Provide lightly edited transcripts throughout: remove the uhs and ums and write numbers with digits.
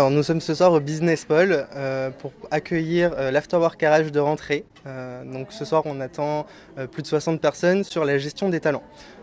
Alors nous sommes ce soir au Business Pole pour accueillir l'Afterwork RH de rentrée. Donc ce soir on attend plus de 60 personnes sur la gestion des talents.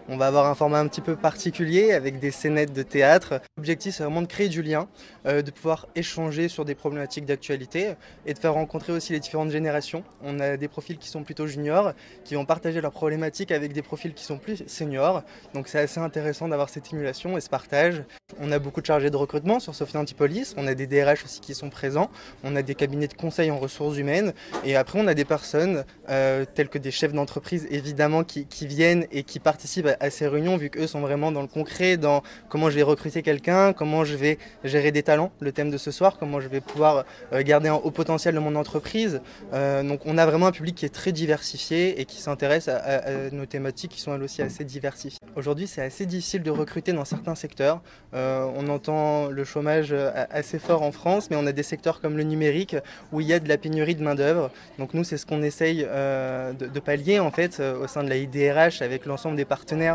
On va avoir un format un petit peu particulier avec des scénettes de théâtre. L'objectif c'est vraiment de créer du lien, de pouvoir échanger sur des problématiques d'actualité et de faire rencontrer aussi les différentes générations. On a des profils qui sont plutôt juniors, qui vont partager leurs problématiques avec des profils qui sont plus seniors. Donc c'est assez intéressant d'avoir cette émulation et ce partage. On a beaucoup de chargés de recrutement sur Sophie Antipolis, on a des DRH aussi qui sont présents, on a des cabinets de conseil en ressources humaines et après on a des personnes telles que des chefs d'entreprise évidemment qui viennent et qui participent à ces réunions vu qu'eux sont vraiment dans le concret, dans comment je vais recruter quelqu'un, comment je vais gérer des talents, le thème de ce soir, comment je vais pouvoir garder un haut potentiel de mon entreprise. Donc on a vraiment un public qui est très diversifié et qui s'intéresse à nos thématiques qui sont elles aussi assez diversifiées. Aujourd'hui c'est assez difficile de recruter dans certains secteurs. On entend le chômage assez fort en France, mais on a des secteurs comme le numérique où il y a de la pénurie de main-d'œuvre. Donc nous, c'est ce qu'on essaye de pallier en fait au sein de la IDRH avec l'ensemble des partenaires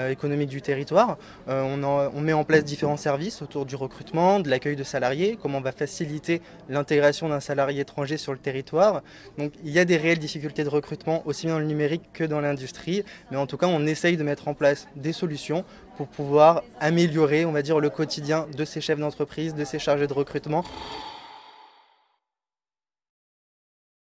économiques du territoire. On met en place différents services autour du recrutement, de l'accueil de salariés, comment on va faciliter l'intégration d'un salarié étranger sur le territoire. Donc il y a des réelles difficultés de recrutement aussi bien dans le numérique que dans l'industrie, mais en tout cas on essaye de mettre en place des solutions pour pouvoir améliorer, on va dire, le quotidien de ces chefs d'entreprise, de ces chargés de recrutement.